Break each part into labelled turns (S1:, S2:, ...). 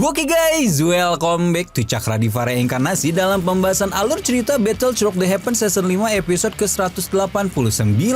S1: Oke guys, welcome back to Cakra Diva Reinkarnasi dalam pembahasan alur cerita Battle Through the Heaven Season 5 episode ke-189.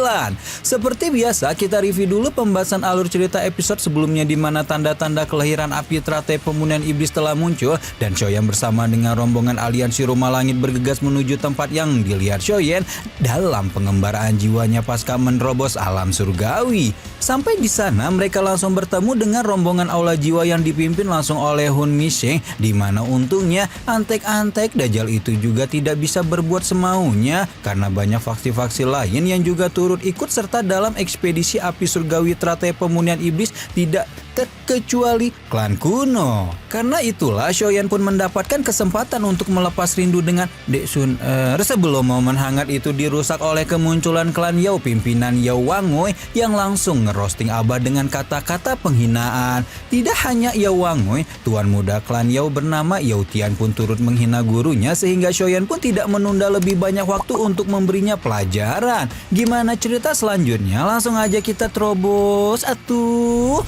S1: Seperti biasa, kita review dulu pembahasan alur cerita episode sebelumnya di mana tanda-tanda kelahiran api teratai pemunihan iblis telah muncul dan Shoyan bersama dengan rombongan aliansi Rumah Langit bergegas menuju tempat yang dilihat Shoyan dalam pengembaraan jiwanya pasca menerobos alam surgawi. Sampai di sana mereka langsung bertemu dengan rombongan aula jiwa yang dipimpin langsung oleh Hun Misheng, di mana untungnya antek-antek Dajjal itu juga tidak bisa berbuat semaunya karena banyak faksi-faksi lain yang juga turut ikut serta dalam ekspedisi api surgawi teratai pemunihan iblis, tidak terkecuali klan kuno. Karena itulah Shoyan pun mendapatkan kesempatan untuk melepas rindu dengan Dek Sun sebelum momen hangat itu dirusak oleh kemunculan klan Yao pimpinan Yao Wangui yang langsung ngerosting Abah dengan kata-kata penghinaan. Tidak hanya Yao Wangui, tuan muda klan Yao bernama Yao Tian pun turut menghina gurunya sehingga Shoyan pun tidak menunda lebih banyak waktu untuk memberinya pelajaran. Gimana cerita selanjutnya? Langsung aja kita terobos atuh.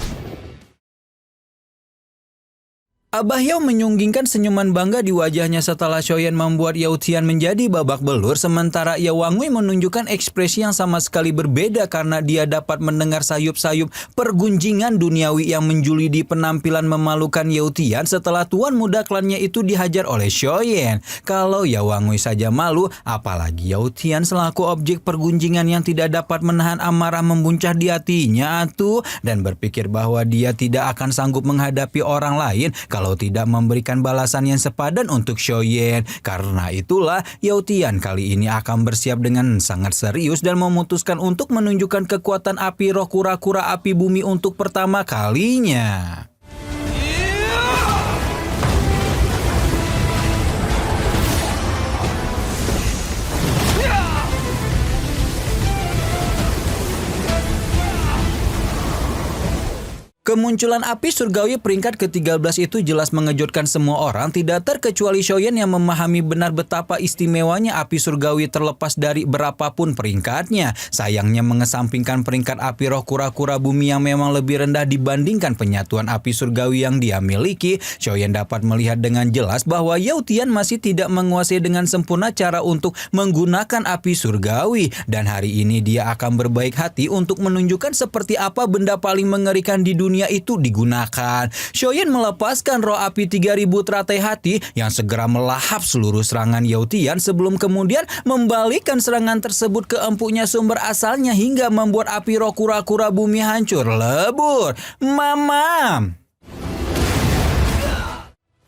S1: Abah Yao menyunggingkan senyuman bangga di wajahnya setelah Shoyan membuat Yao Tian menjadi babak belur, sementara Yao Wangui menunjukkan ekspresi yang sama sekali berbeda karena dia dapat mendengar sayup-sayup pergunjingan duniawi yang menjuli di penampilan memalukan Yao Tian setelah tuan muda klannya itu dihajar oleh Shoyan. Kalau Yao Wangui saja malu, apalagi Yao Tian selaku objek pergunjingan yang tidak dapat menahan amarah membuncah di hatinya atuh, dan berpikir bahwa dia tidak akan sanggup menghadapi orang lain kalau tidak memberikan balasan yang sepadan untuk Shoyan. Karena itulah Yao Tian kali ini akan bersiap dengan sangat serius dan memutuskan untuk menunjukkan kekuatan api roh kura-kura api bumi untuk pertama kalinya. Kemunculan api surgawi peringkat ke-13 itu jelas mengejutkan semua orang, tidak terkecuali Shoyan yang memahami benar betapa istimewanya api surgawi terlepas dari berapapun peringkatnya. Sayangnya mengesampingkan peringkat api roh kura-kura bumi yang memang lebih rendah dibandingkan penyatuan api surgawi yang dia miliki, Shoyan dapat melihat dengan jelas bahwa Yao Tian masih tidak menguasai dengan sempurna cara untuk menggunakan api surgawi, dan hari ini dia akan berbaik hati untuk menunjukkan seperti apa benda paling mengerikan di dunia itu digunakan. Shoyan melepaskan roh api 3000 teratai hati yang segera melahap seluruh serangan Yao Tian sebelum kemudian membalikkan serangan tersebut ke empuknya sumber asalnya hingga membuat api roh kura-kura bumi hancur lebur. Mamam.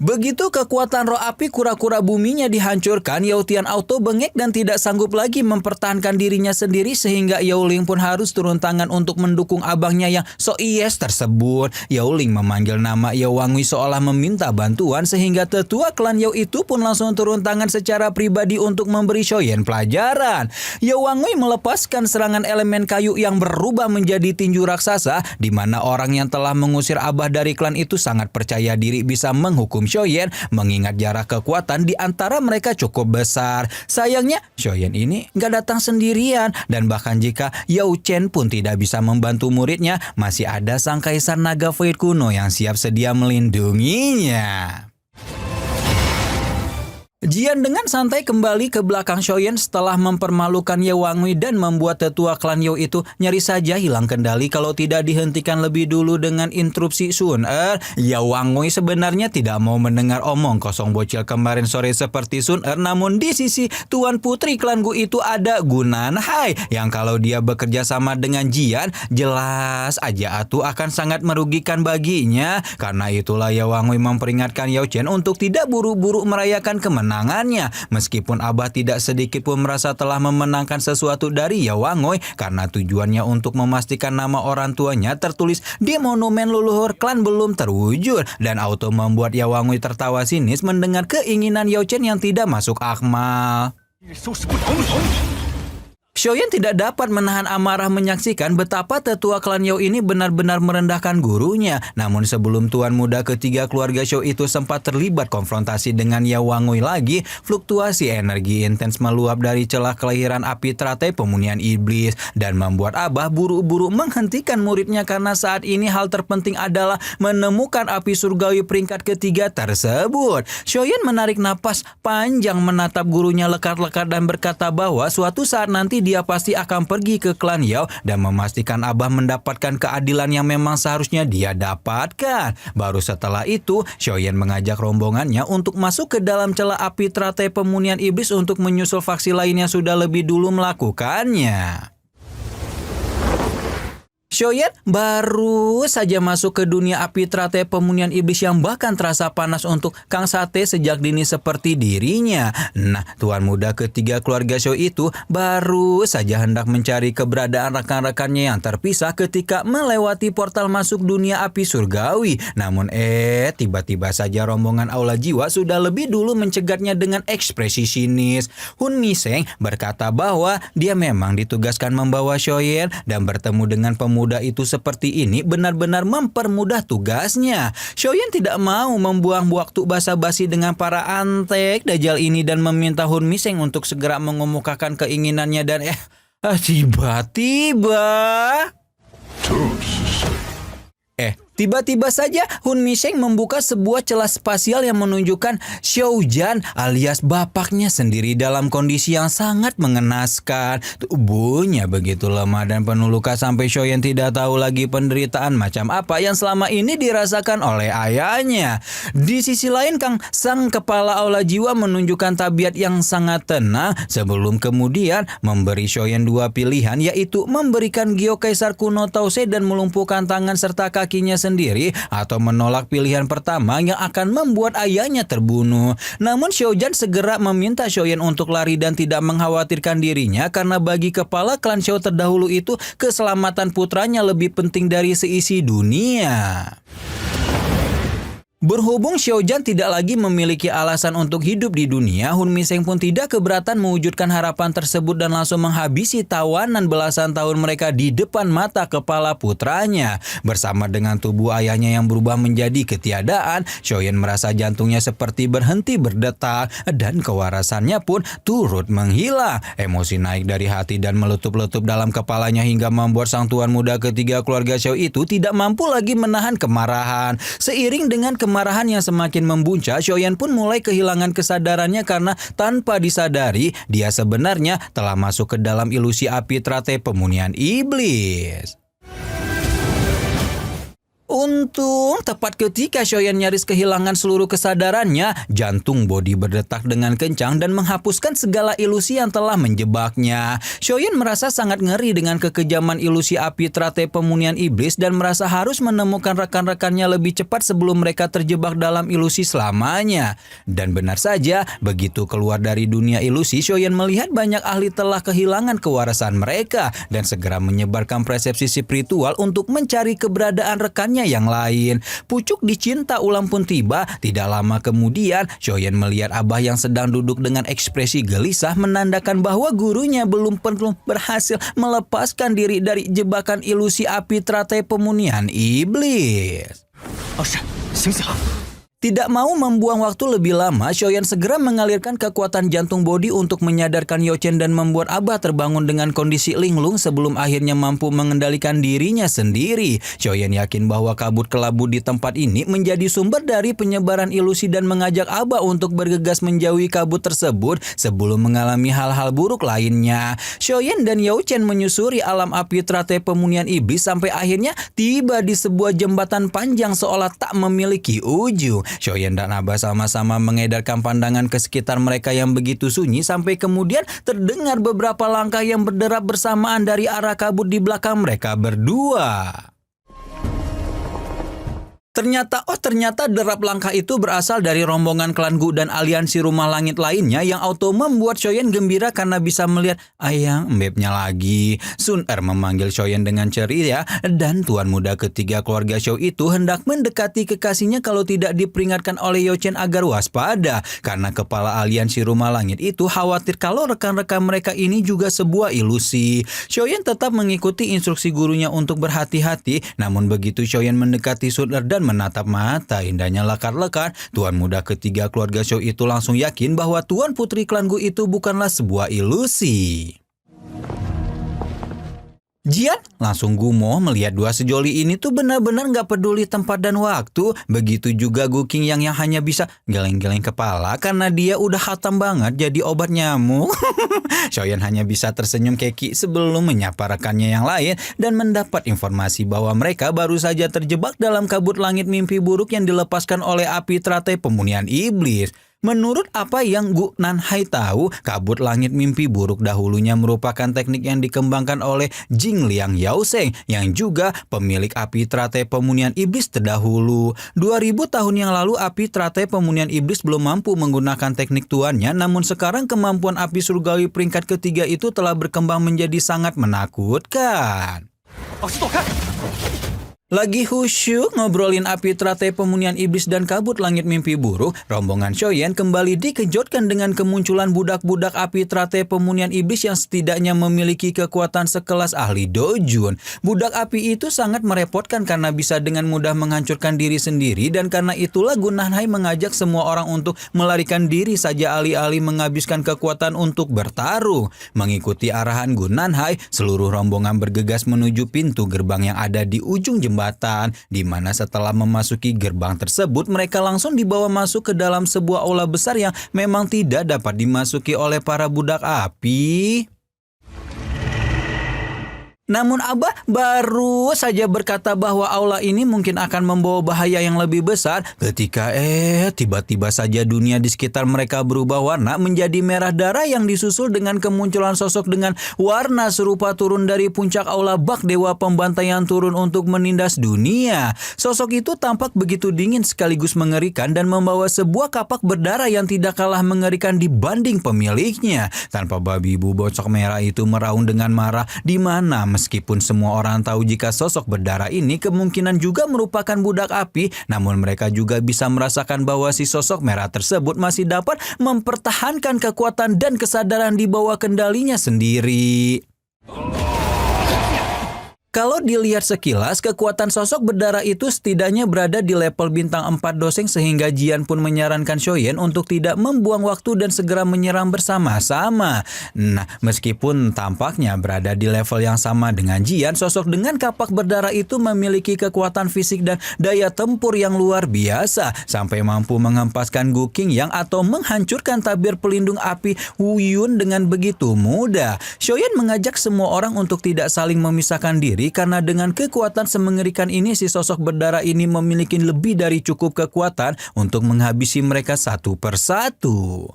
S1: Begitu kekuatan roh api kura-kura buminya dihancurkan, Yao Tian auto bengek dan tidak sanggup lagi mempertahankan dirinya sendiri sehingga Yao Ling pun harus turun tangan untuk mendukung abangnya yang so yes tersebut. Yao Ling memanggil nama Yao Wangui seolah meminta bantuan sehingga tetua klan Yao itu pun langsung turun tangan secara pribadi untuk memberi Shoyan pelajaran. Yao Wangui melepaskan serangan elemen kayu yang berubah menjadi tinju raksasa, di mana orang yang telah mengusir abah dari klan itu sangat percaya diri bisa menghukum Shoyan mengingat jarak kekuatan di antara mereka cukup besar. Sayangnya Shoyan ini nggak datang sendirian, dan bahkan jika Yao Chen pun tidak bisa membantu muridnya, masih ada sang kaisar naga Void kuno yang siap sedia melindunginya. Jian dengan santai kembali ke belakang Shoyan setelah mempermalukan Yao Wangui dan membuat tetua klan Yao itu nyaris saja hilang kendali kalau tidak dihentikan lebih dulu dengan interupsi Sun Er. Yao Wangui sebenarnya tidak mau mendengar omong kosong bocil kemarin sore seperti Sun Er, namun di sisi tuan putri klan Gu itu ada Gunan Hai yang kalau dia bekerja sama dengan Jian jelas aja atuh akan sangat merugikan baginya. Karena itulah Yao Wangui memperingatkan Yao Chen untuk tidak buru-buru merayakan kemenangan. Meskipun Abah tidak sedikit pun merasa telah memenangkan sesuatu dari Yao Wangui karena tujuannya untuk memastikan nama orang tuanya tertulis di monumen leluhur klan belum terwujud, dan auto membuat Yao Wangui tertawa sinis mendengar keinginan Yao Chen yang tidak masuk akal. Xiaoyan tidak dapat menahan amarah menyaksikan betapa tetua klan Yao ini benar-benar merendahkan gurunya. Namun sebelum tuan muda ketiga keluarga Xiao itu sempat terlibat konfrontasi dengan Yao Wangui lagi, fluktuasi energi intens meluap dari celah kelahiran api teratai pemunian iblis dan membuat Abah buru-buru menghentikan muridnya karena saat ini hal terpenting adalah menemukan api surgawi peringkat ketiga tersebut. Xiaoyan menarik napas panjang menatap gurunya lekat-lekat dan berkata bahwa suatu saat nanti dia pasti akan pergi ke klan Yao dan memastikan Abah mendapatkan keadilan yang memang seharusnya dia dapatkan. Baru setelah itu, Xiaoyan mengajak rombongannya untuk masuk ke dalam celah api teratai pemunian iblis untuk menyusul faksi lain yang sudah lebih dulu melakukannya. Xiaoyan baru saja masuk ke dunia api teratai pemunian iblis yang bahkan terasa panas untuk Kang Sate sejak dini seperti dirinya. Nah, tuan muda ketiga keluarga Xiao itu baru saja hendak mencari keberadaan rekan-rekannya yang terpisah ketika melewati portal masuk dunia api surgawi. Namun tiba-tiba saja rombongan aula jiwa sudah lebih dulu mencegatnya dengan ekspresi sinis. Hun Miseng berkata bahwa dia memang ditugaskan membawa Xiaoyan dan bertemu dengan pemuda itu seperti ini benar-benar mempermudah tugasnya. Xiaoyan tidak mau membuang waktu basa-basi dengan para antek dajjal ini dan meminta Hun Miseng untuk segera mengemukakan keinginannya dan tiba-tiba tiba-tiba saja Hun Miseng membuka sebuah celah spasial yang menunjukkan Xiaoyan alias bapaknya sendiri dalam kondisi yang sangat mengenaskan. Tubuhnya begitu lemah dan penuh luka sampai Xiaoyan tidak tahu lagi penderitaan macam apa yang selama ini dirasakan oleh ayahnya. Di sisi lain, sang kepala aula jiwa menunjukkan tabiat yang sangat tenang sebelum kemudian memberi Xiaoyan dua pilihan, yaitu memberikan Gyo Kaisar kuno Tause dan melumpuhkan tangan serta kakinya sendiri atau menolak pilihan pertama yang akan membuat ayahnya terbunuh. Namun Xiaoyan segera meminta Xiaoyan untuk lari dan tidak mengkhawatirkan dirinya karena bagi kepala klan Xiao terdahulu itu keselamatan putranya lebih penting dari seisi dunia. Berhubung Xiaoyan tidak lagi memiliki alasan untuk hidup di dunia, Hun Miseng pun tidak keberatan mewujudkan harapan tersebut dan langsung menghabisi tawanan belasan tahun mereka di depan mata kepala putranya. Bersama dengan tubuh ayahnya yang berubah menjadi ketiadaan, Xiaoyan merasa jantungnya seperti berhenti berdetak dan kewarasannya pun turut menghilang. Emosi naik dari hati dan meletup-letup dalam kepalanya hingga membuat sang tuan muda ketiga keluarga Xiao itu tidak mampu lagi menahan kemarahan. Seiring dengan kemarahan yang semakin membuncah, Xiaoyan pun mulai kehilangan kesadarannya karena tanpa disadari dia sebenarnya telah masuk ke dalam ilusi api teratai pemunian iblis. Untung tepat ketika Xiaoyan nyaris kehilangan seluruh kesadarannya, jantung Bodi berdetak dengan kencang dan menghapuskan segala ilusi yang telah menjebaknya. Xiaoyan merasa sangat ngeri dengan kekejaman ilusi api teratai pemunian iblis dan merasa harus menemukan rekan-rekannya lebih cepat sebelum mereka terjebak dalam ilusi selamanya. Dan benar saja, begitu keluar dari dunia ilusi, Xiaoyan melihat banyak ahli telah kehilangan kewarasan mereka dan segera menyebarkan persepsi spiritual untuk mencari keberadaan rekannya yang lain. Pucuk dicinta ulang pun tiba. Tidak lama kemudian, Xiaoyan melihat Abah yang sedang duduk dengan ekspresi gelisah menandakan bahwa gurunya belum berhasil melepaskan diri dari jebakan ilusi api teratai pemunian iblis. Tidak mau membuang waktu lebih lama, Xiaoyan segera mengalirkan kekuatan jantung Bodi untuk menyadarkan Yao Chen dan membuat Abah terbangun dengan kondisi linglung sebelum akhirnya mampu mengendalikan dirinya sendiri. Xiaoyan yakin bahwa kabut kelabu di tempat ini menjadi sumber dari penyebaran ilusi dan mengajak Abah untuk bergegas menjauhi kabut tersebut sebelum mengalami hal-hal buruk lainnya. Xiaoyan dan Yao Chen menyusuri alam api teratai pemunian iblis sampai akhirnya tiba di sebuah jembatan panjang seolah tak memiliki ujung. Xiaoyan dan Abah sama-sama mengedarkan pandangan ke sekitar mereka yang begitu sunyi sampai kemudian terdengar beberapa langkah yang berderap bersamaan dari arah kabut di belakang mereka berdua. Ternyata derap langkah itu berasal dari rombongan klan Gu dan aliansi rumah langit lainnya yang auto membuat Shoyen gembira karena bisa melihat ayang embebnya lagi. Sun Er memanggil Shoyen dengan ceria dan tuan muda ketiga keluarga Shou itu hendak mendekati kekasihnya kalau tidak diperingatkan oleh Yo Chen agar waspada karena kepala aliansi rumah langit itu khawatir kalau rekan-rekan mereka ini juga sebuah ilusi. Shoyen tetap mengikuti instruksi gurunya untuk berhati-hati, namun begitu Shoyen mendekati Sun Er dan menatap mata indahnya lekar-lekar, tuan muda ketiga keluarga Shou itu langsung yakin bahwa tuan putri klan Gu itu bukanlah sebuah ilusi. Jian langsung gumoh melihat dua sejoli ini tuh benar-benar gak peduli tempat dan waktu. Begitu juga Gu Qingyang yang hanya bisa geleng-geleng kepala karena dia udah khatam banget jadi obat nyamuk. Shoyen hanya bisa tersenyum keki sebelum menyapa rekannya yang lain dan mendapat informasi bahwa mereka baru saja terjebak dalam kabut langit mimpi buruk yang dilepaskan oleh api teratai pemunihan iblis. Menurut apa yang Gu Nanhai tahu, kabut langit mimpi buruk dahulunya merupakan teknik yang dikembangkan oleh Jing Liang Yaoseng yang juga pemilik api teratai pemunihan iblis terdahulu. 2000 tahun yang lalu api teratai pemunihan iblis belum mampu menggunakan teknik tuannya, namun sekarang kemampuan api surgawi peringkat ketiga itu telah berkembang menjadi sangat menakutkan. Lagi khusyuk ngobrolin api teratai pemunihan iblis dan kabut langit mimpi buruk, rombongan Shoyen kembali dikejutkan dengan kemunculan budak-budak api teratai pemunihan iblis yang setidaknya memiliki kekuatan sekelas ahli Dojun. Budak api itu sangat merepotkan karena bisa dengan mudah menghancurkan diri sendiri, dan karena itulah Gu Nanhai mengajak semua orang untuk melarikan diri saja alih-alih menghabiskan kekuatan untuk bertarung. Mengikuti arahan Gu Nanhai, seluruh rombongan bergegas menuju pintu gerbang yang ada di ujung jembatan, di mana setelah memasuki gerbang tersebut mereka langsung dibawa masuk ke dalam sebuah aula besar yang memang tidak dapat dimasuki oleh para budak api. Namun Abah baru saja berkata bahwa aula ini mungkin akan membawa bahaya yang lebih besar ketika tiba-tiba saja dunia di sekitar mereka berubah warna menjadi merah darah yang disusul dengan kemunculan sosok dengan warna serupa turun dari puncak aula bak dewa pembantaian turun untuk menindas dunia. Sosok itu tampak begitu dingin sekaligus mengerikan dan membawa sebuah kapak berdarah yang tidak kalah mengerikan dibanding pemiliknya. Tanpa babi ibu bocok merah itu meraung dengan marah, di mana meskipun semua orang tahu jika sosok berdarah ini kemungkinan juga merupakan budak api, namun mereka juga bisa merasakan bahwa si sosok merah tersebut masih dapat mempertahankan kekuatan dan kesadaran di bawah kendalinya sendiri. Kalau dilihat sekilas, kekuatan sosok berdarah itu setidaknya berada di level bintang 4 doseng sehingga Jian pun menyarankan Shoyen untuk tidak membuang waktu dan segera menyerang bersama-sama. Nah, meskipun tampaknya berada di level yang sama dengan Jian, sosok dengan kapak berdarah itu memiliki kekuatan fisik dan daya tempur yang luar biasa sampai mampu menghempaskan Gu Qingyang atau menghancurkan tabir pelindung api Wu Yun dengan begitu mudah. Shoyen mengajak semua orang untuk tidak saling memisahkan diri karena dengan kekuatan semengerikan ini si sosok berdarah ini memiliki lebih dari cukup kekuatan untuk menghabisi mereka satu persatu.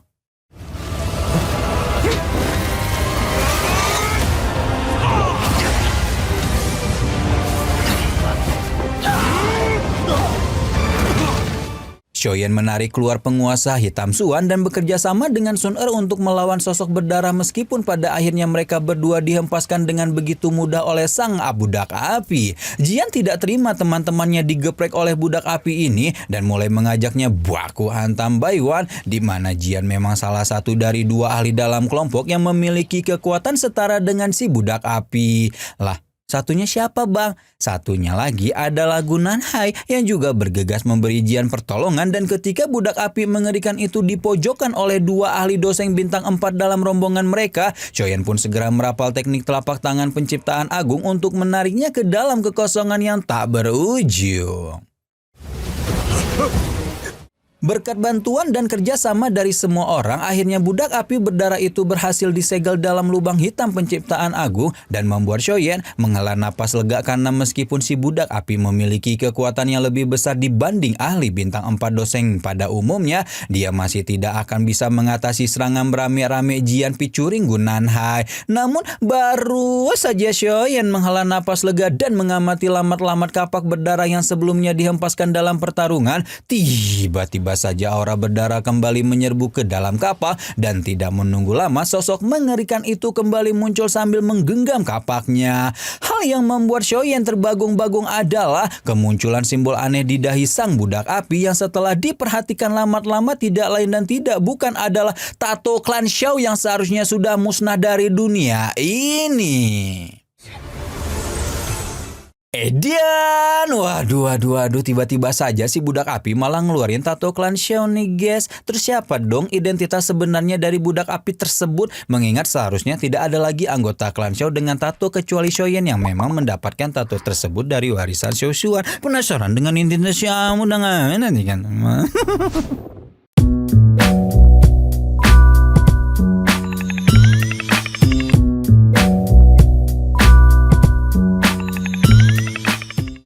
S1: Shoyen menarik keluar penguasa hitam Suan dan bekerja sama dengan Sun Er untuk melawan sosok berdarah meskipun pada akhirnya mereka berdua dihempaskan dengan begitu mudah oleh sang budak api. Jian tidak terima teman-temannya digeprek oleh budak api ini dan mulai mengajaknya baku hantam Baiwan, di mana Jian memang salah satu dari dua ahli dalam kelompok yang memiliki kekuatan setara dengan si budak api. Lah, satunya siapa bang? Satunya lagi adalah Gu Nanhai yang juga bergegas memberi Jian pertolongan, dan ketika budak api mengerikan itu dipojokkan oleh dua ahli doseng bintang 4 dalam rombongan mereka, Shoyen pun segera merapal teknik telapak tangan penciptaan agung untuk menariknya ke dalam kekosongan yang tak berujung. Berkat bantuan dan kerjasama dari semua orang, akhirnya budak api berdarah itu berhasil disegel dalam lubang hitam penciptaan agung dan membuat Shoyen menghela napas lega karena meskipun si budak api memiliki kekuatan yang lebih besar dibanding ahli bintang 4 doseng pada umumnya, dia masih tidak akan bisa mengatasi serangan berame-rame Jian Picuring Gunanhai. Namun baru saja Shoyen menghela napas lega dan mengamati lamat-lamat kapak berdarah yang sebelumnya dihempaskan dalam pertarungan, tiba-tiba saja aura berdarah kembali menyerbu ke dalam kapal dan tidak menunggu lama sosok mengerikan itu kembali muncul sambil menggenggam kapaknya. Hal yang membuat Shoyen terbagung-bagung adalah kemunculan simbol aneh di dahi sang budak api yang setelah diperhatikan lama-lama tidak lain dan tidak bukan adalah tato klan Shao yang seharusnya sudah musnah dari dunia ini. Edian, waduh, tiba-tiba saja si budak api malah ngeluarin tato klan Shao nih guys. Terus siapa dong identitas sebenarnya dari budak api tersebut? Mengingat seharusnya tidak ada lagi anggota klan Shao dengan tato kecuali Shoyen yang memang mendapatkan tato tersebut dari warisan Shao Xuan. Penasaran dengan identitas Shao? Udah nggak nanti kan?